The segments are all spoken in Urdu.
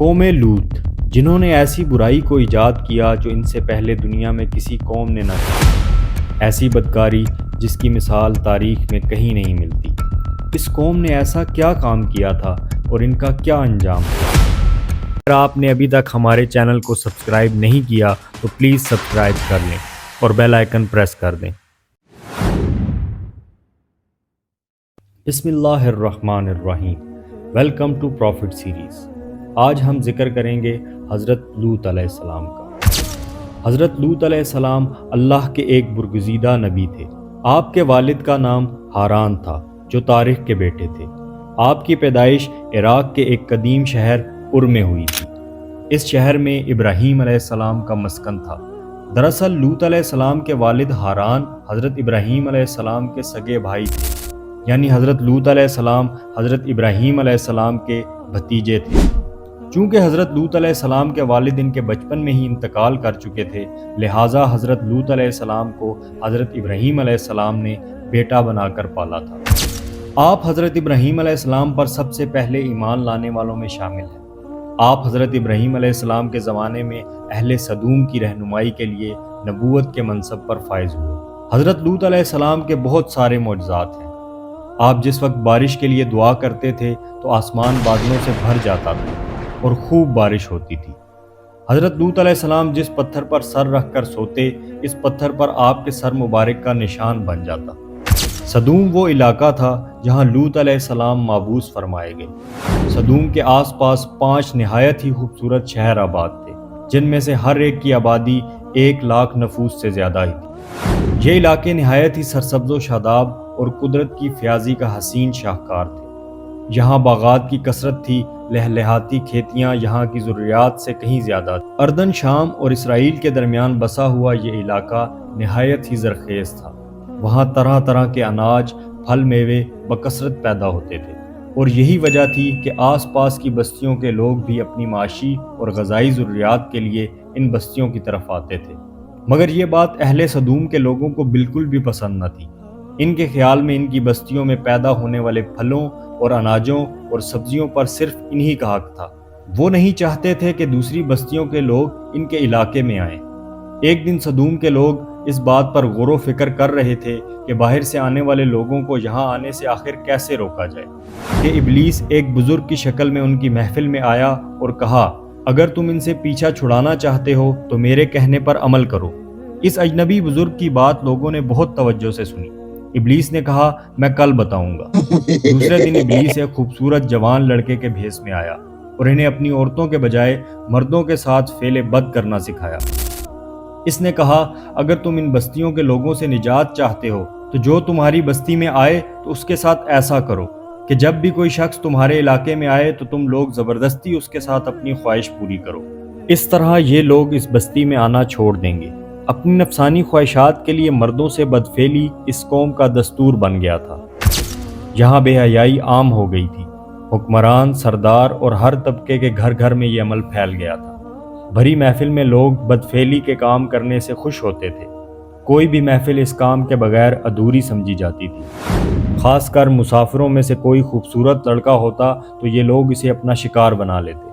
قوم لوط، جنہوں نے ایسی برائی کو ایجاد کیا جو ان سے پہلے دنیا میں کسی قوم نے نہ کی، ایسی بدکاری جس کی مثال تاریخ میں کہیں نہیں ملتی۔ اس قوم نے ایسا کیا کام کیا تھا اور ان کا کیا انجام ہوا؟ اگر آپ نے ابھی تک ہمارے چینل کو سبسکرائب نہیں کیا تو پلیز سبسکرائب کر لیں اور بیل آئیکن پریس کر دیں۔ بسم اللہ الرحمن الرحیم۔ Welcome to profit series. آج ہم ذکر کریں گے حضرت لوط علیہ السلام کا۔ حضرت لوط علیہ السلام اللہ کے ایک برگزیدہ نبی تھے۔ آپ کے والد کا نام ہاران تھا جو طارق کے بیٹے تھے۔ آپ کی پیدائش عراق کے ایک قدیم شہر ار میں ہوئی تھی۔ اس شہر میں ابراہیم علیہ السلام کا مسکن تھا۔ دراصل لوط علیہ السلام کے والد ہاران حضرت ابراہیم علیہ السلام کے سگے بھائی تھے، یعنی حضرت لوط علیہ السلام حضرت ابراہیم علیہ السلام کے بھتیجے تھے۔ چونکہ حضرت لوط علیہ السلام کے والد ان کے بچپن میں ہی انتقال کر چکے تھے، لہٰذا حضرت لوط علیہ السلام کو حضرت ابراہیم علیہ السلام نے بیٹا بنا کر پالا تھا۔ آپ حضرت ابراہیم علیہ السلام پر سب سے پہلے ایمان لانے والوں میں شامل ہیں۔ آپ حضرت ابراہیم علیہ السلام کے زمانے میں اہل سدوم کی رہنمائی کے لیے نبوت کے منصب پر فائز ہوئے۔ حضرت لوط علیہ السلام کے بہت سارے معجزات ہیں۔ آپ جس وقت بارش کے لیے دعا کرتے تھے تو آسمان بادلوں سے بھر جاتا تھا اور خوب بارش ہوتی تھی۔ حضرت لوط علیہ السلام جس پتھر پر سر رکھ کر سوتے، اس پتھر پر آپ کے سر مبارک کا نشان بن جاتا۔ سدوم وہ علاقہ تھا جہاں لوط علیہ السلام مابعوث فرمائے گئے۔ سدوم کے آس پاس 5 نہایت ہی خوبصورت شہر آباد تھے، جن میں سے ہر ایک کی آبادی 1,00,000 نفوس سے زیادہ ہی تھی۔ یہ علاقے نہایت ہی سرسبز و شاداب اور قدرت کی فیاضی کا حسین شاہکار تھے۔ یہاں باغات کی کثرت تھی، لہلہاتی کھیتیاں یہاں کی ضروریات سے کہیں زیادہ تھیں۔ اردن، شام اور اسرائیل کے درمیان بسا ہوا یہ علاقہ نہایت ہی زرخیز تھا۔ وہاں طرح طرح کے اناج، پھل میوے بکثرت پیدا ہوتے تھے، اور یہی وجہ تھی کہ آس پاس کی بستیوں کے لوگ بھی اپنی معاشی اور غذائی ضروریات کے لیے ان بستیوں کی طرف آتے تھے۔ مگر یہ بات اہل سدوم کے لوگوں کو بالکل بھی پسند نہ تھی۔ ان کے خیال میں ان کی بستیوں میں پیدا ہونے والے پھلوں اور اناجوں اور سبزیوں پر صرف انہی کا حق تھا۔ وہ نہیں چاہتے تھے کہ دوسری بستیوں کے لوگ ان کے علاقے میں آئیں۔ ایک دن سدوم کے لوگ اس بات پر غور و فکر کر رہے تھے کہ باہر سے آنے والے لوگوں کو یہاں آنے سے آخر کیسے روکا جائے، کہ ابلیس ایک بزرگ کی شکل میں ان کی محفل میں آیا اور کہا، اگر تم ان سے پیچھا چھڑانا چاہتے ہو تو میرے کہنے پر عمل کرو۔ اس اجنبی بزرگ کی بات لوگوں نے بہت توجہ سے سنی۔ ابلیس نے کہا، میں کل بتاؤں گا۔ دوسرے دن ابلیس ایک خوبصورت جوان لڑکے کے بھیس میں آیا اور انہیں اپنی عورتوں کے بجائے مردوں کے ساتھ فعل بد کرنا سکھایا۔ اس نے کہا، اگر تم ان بستیوں کے لوگوں سے نجات چاہتے ہو تو جو تمہاری بستی میں آئے تو اس کے ساتھ ایسا کرو کہ جب بھی کوئی شخص تمہارے علاقے میں آئے تو تم لوگ زبردستی اس کے ساتھ اپنی خواہش پوری کرو۔ اس طرح یہ لوگ اس بستی میں آنا چھوڑ دیں گے۔ اپنی نفسانی خواہشات کے لیے مردوں سے بدفعلی اس قوم کا دستور بن گیا تھا۔ یہاں بے حیائی عام ہو گئی تھی۔ حکمران، سردار اور ہر طبقے کے گھر گھر میں یہ عمل پھیل گیا تھا۔ بھری محفل میں لوگ بدفعلی کے کام کرنے سے خوش ہوتے تھے۔ کوئی بھی محفل اس کام کے بغیر ادھوری سمجھی جاتی تھی۔ خاص کر مسافروں میں سے کوئی خوبصورت لڑکا ہوتا تو یہ لوگ اسے اپنا شکار بنا لیتے۔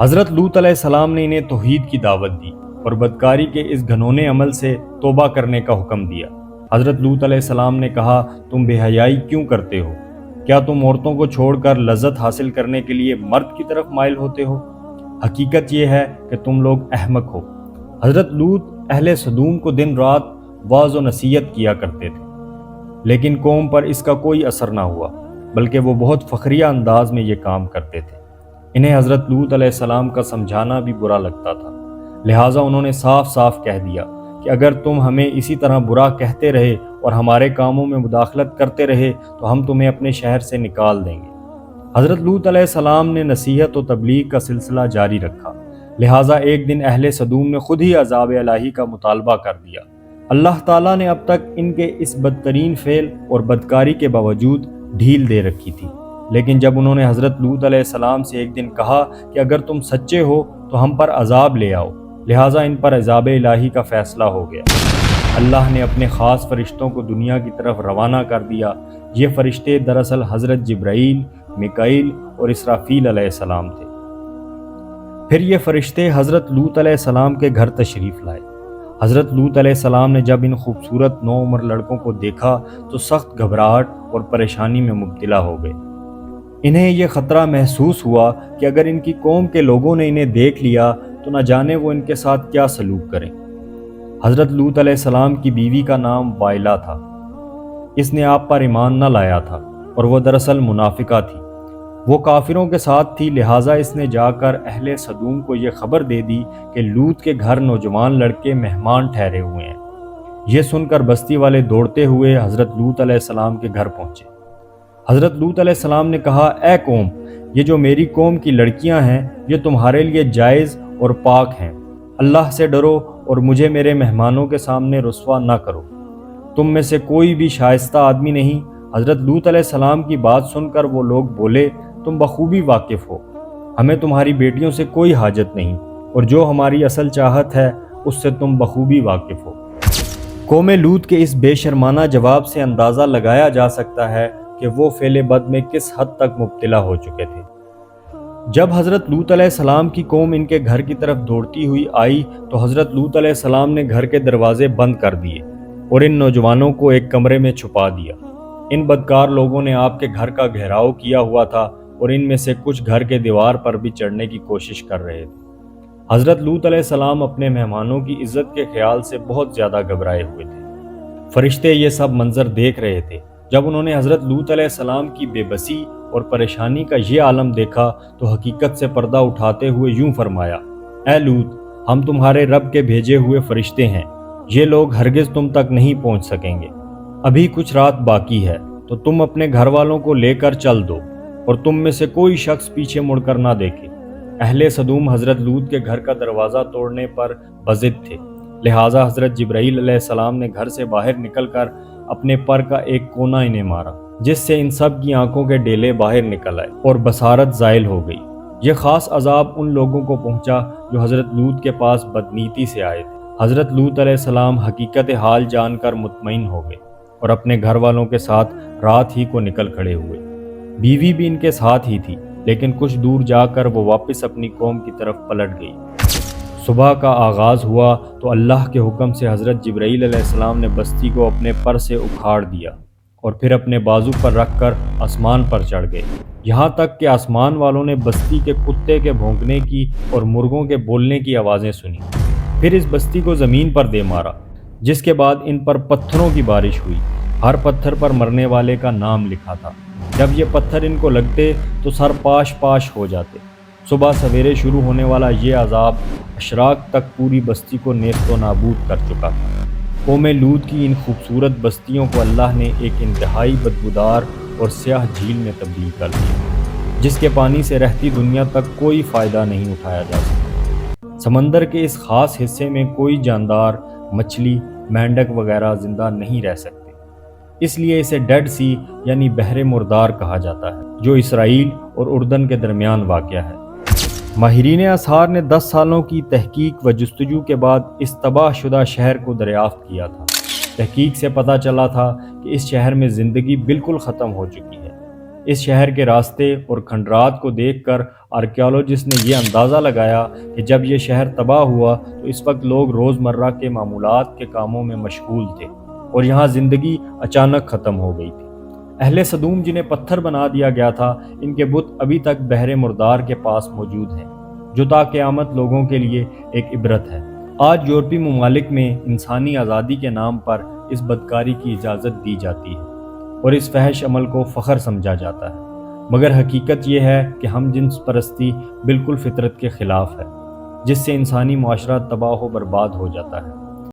حضرت لوط علیہ السلام نے انہیں توحید کی دعوت دی اور بدکاری کے اس گھنونے عمل سے توبہ کرنے کا حکم دیا۔ حضرت لوط علیہ السلام نے کہا، تم بے حیائی کیوں کرتے ہو؟ کیا تم عورتوں کو چھوڑ کر لذت حاصل کرنے کے لیے مرد کی طرف مائل ہوتے ہو؟ حقیقت یہ ہے کہ تم لوگ احمق ہو۔ حضرت لوط اہل سدوم کو دن رات واعظ و نصیحت کیا کرتے تھے، لیکن قوم پر اس کا کوئی اثر نہ ہوا، بلکہ وہ بہت فخریہ انداز میں یہ کام کرتے تھے۔ انہیں حضرت لوط علیہ السلام کا سمجھانا بھی برا لگتا تھا، لہٰذا انہوں نے صاف صاف کہہ دیا کہ اگر تم ہمیں اسی طرح برا کہتے رہے اور ہمارے کاموں میں مداخلت کرتے رہے تو ہم تمہیں اپنے شہر سے نکال دیں گے۔ حضرت لوط علیہ السلام نے نصیحت و تبلیغ کا سلسلہ جاری رکھا، لہٰذا ایک دن اہل سدوم نے خود ہی عذاب الہی کا مطالبہ کر دیا۔ اللہ تعالیٰ نے اب تک ان کے اس بدترین فعل اور بدکاری کے باوجود ڈھیل دے رکھی تھی، لیکن جب انہوں نے حضرت لوط علیہ السلام سے ایک دن کہا کہ اگر تم سچے ہو تو ہم پر عذاب لے آؤ، لہٰذا ان پر عذاب الہی کا فیصلہ ہو گیا۔ اللہ نے اپنے خاص فرشتوں کو دنیا کی طرف روانہ کر دیا۔ یہ فرشتے دراصل حضرت جبرائیل، میکائیل اور اسرافیل علیہ السلام تھے۔ پھر یہ فرشتے حضرت لوط علیہ السلام کے گھر تشریف لائے۔ حضرت لوط علیہ السلام نے جب ان خوبصورت نوعمر لڑکوں کو دیکھا تو سخت گھبراہٹ اور پریشانی میں مبتلا ہو گئے۔ انہیں یہ خطرہ محسوس ہوا کہ اگر ان کی قوم کے لوگوں نے انہیں دیکھ لیا تو نہ جانے وہ ان کے ساتھ کیا سلوک کریں۔ حضرت لوط علیہ السلام کی بیوی کا نام وائلہ تھا۔ اس نے آپ پر ایمان نہ لایا تھا اور وہ دراصل منافقہ تھی۔ وہ کافروں کے ساتھ تھی، لہٰذا اس نے جا کر اہل سدوم کو یہ خبر دے دی کہ لوط کے گھر نوجوان لڑکے مہمان ٹھہرے ہوئے ہیں۔ یہ سن کر بستی والے دوڑتے ہوئے حضرت لوط علیہ السلام کے گھر پہنچے۔ حضرت لوط علیہ السلام نے کہا، اے قوم، یہ جو میری قوم کی لڑکیاں ہیں یہ تمہارے لیے جائز اور پاک ہیں۔ اللہ سے ڈرو اور مجھے میرے مہمانوں کے سامنے رسوا نہ کرو۔ تم میں سے کوئی بھی شائستہ آدمی نہیں۔ حضرت لوط علیہ السلام کی بات سن کر وہ لوگ بولے، تم بخوبی واقف ہو، ہمیں تمہاری بیٹیوں سے کوئی حاجت نہیں، اور جو ہماری اصل چاہت ہے اس سے تم بخوبی واقف ہو۔ قوم لوط کے اس بے شرمانہ جواب سے اندازہ لگایا جا سکتا ہے کہ وہ فعل بد میں کس حد تک مبتلا ہو چکے تھے۔ جب حضرت لوط علیہ السلام کی قوم ان کے گھر کی طرف دوڑتی ہوئی آئی تو حضرت لوط علیہ السلام نے گھر کے دروازے بند کر دیے اور ان نوجوانوں کو ایک کمرے میں چھپا دیا۔ ان بدکار لوگوں نے آپ کے گھر کا گھیراؤ کیا ہوا تھا اور ان میں سے کچھ گھر کے دیوار پر بھی چڑھنے کی کوشش کر رہے تھے۔ حضرت لوط علیہ السلام اپنے مہمانوں کی عزت کے خیال سے بہت زیادہ گھبرائے ہوئے تھے۔ فرشتے یہ سب منظر دیکھ رہے تھے۔ جب انہوں نے حضرت لوط علیہ السلام کی بے بسی اور پریشانی کا یہ عالم دیکھا تو حقیقت سے پردہ اٹھاتے ہوئے یوں فرمایا، اے لوط، ہم تمہارے رب کے بھیجے ہوئے فرشتے ہیں، یہ لوگ ہرگز تم تک نہیں پہنچ سکیں گے۔ ابھی کچھ رات باقی ہے تو تم اپنے گھر والوں کو لے کر چل دو اور تم میں سے کوئی شخص پیچھے مڑ کر نہ دیکھے۔ اہل سدوم حضرت لوط کے گھر کا دروازہ توڑنے پر بضد تھے، لہٰذا حضرت جبرائیل علیہ السلام نے گھر سے باہر نکل کر اپنے پر کا ایک کونا انہیں مارا، جس سے ان سب کی آنکھوں کے ڈیلے باہر نکل آئے اور بصارت زائل ہو گئی۔ یہ خاص عذاب ان لوگوں کو پہنچا جو حضرت لوط کے پاس بدنیتی سے آئے تھے۔ حضرت لوط علیہ السلام حقیقت حال جان کر مطمئن ہو گئے اور اپنے گھر والوں کے ساتھ رات ہی کو نکل کھڑے ہوئے۔ بیوی بھی ان کے ساتھ ہی تھی، لیکن کچھ دور جا کر وہ واپس اپنی قوم کی طرف پلٹ گئی۔ صبح کا آغاز ہوا تو اللہ کے حکم سے حضرت جبرائیل علیہ السلام نے بستی کو اپنے پر سے اکھاڑ دیا اور پھر اپنے بازو پر رکھ کر آسمان پر چڑھ گئے، یہاں تک کہ آسمان والوں نے بستی کے کتے کے بھونکنے کی اور مرغوں کے بولنے کی آوازیں سنی۔ پھر اس بستی کو زمین پر دے مارا، جس کے بعد ان پر پتھروں کی بارش ہوئی۔ ہر پتھر پر مرنے والے کا نام لکھا تھا۔ جب یہ پتھر ان کو لگتے تو سر پاش پاش ہو جاتے۔ صبح سویرے شروع ہونے والا یہ عذاب اشراق تک پوری بستی کو نیست و نابود کر چکا تھا۔ قوم لوط کی ان خوبصورت بستیوں کو اللہ نے ایک انتہائی بدبودار اور سیاہ جھیل میں تبدیل کر دیا، جس کے پانی سے رہتی دنیا تک کوئی فائدہ نہیں اٹھایا جا سکتا۔ سمندر کے اس خاص حصے میں کوئی جاندار، مچھلی، مینڈک وغیرہ زندہ نہیں رہ سکتے، اس لیے اسے ڈیڈ سی یعنی بحر مردار کہا جاتا ہے، جو اسرائیل اور اردن کے درمیان واقع ہے۔ ماہرین آثار نے 10 سالوں کی تحقیق و جستجو کے بعد اس تباہ شدہ شہر کو دریافت کیا تھا۔ تحقیق سے پتہ چلا تھا کہ اس شہر میں زندگی بالکل ختم ہو چکی ہے۔ اس شہر کے راستے اور کھنڈرات کو دیکھ کر آرکیالوجسٹ نے یہ اندازہ لگایا کہ جب یہ شہر تباہ ہوا تو اس وقت لوگ روزمرہ کے معمولات کے کاموں میں مشغول تھے اور یہاں زندگی اچانک ختم ہو گئی تھی۔ اہل سدوم جنہیں پتھر بنا دیا گیا تھا، ان کے بت ابھی تک بحر مردار کے پاس موجود ہیں، جو تا قیامت لوگوں کے لیے ایک عبرت ہے۔ آج یورپی ممالک میں انسانی آزادی کے نام پر اس بدکاری کی اجازت دی جاتی ہے اور اس فحش عمل کو فخر سمجھا جاتا ہے، مگر حقیقت یہ ہے کہ ہم جنس پرستی بالکل فطرت کے خلاف ہے، جس سے انسانی معاشرہ تباہ و برباد ہو جاتا ہے۔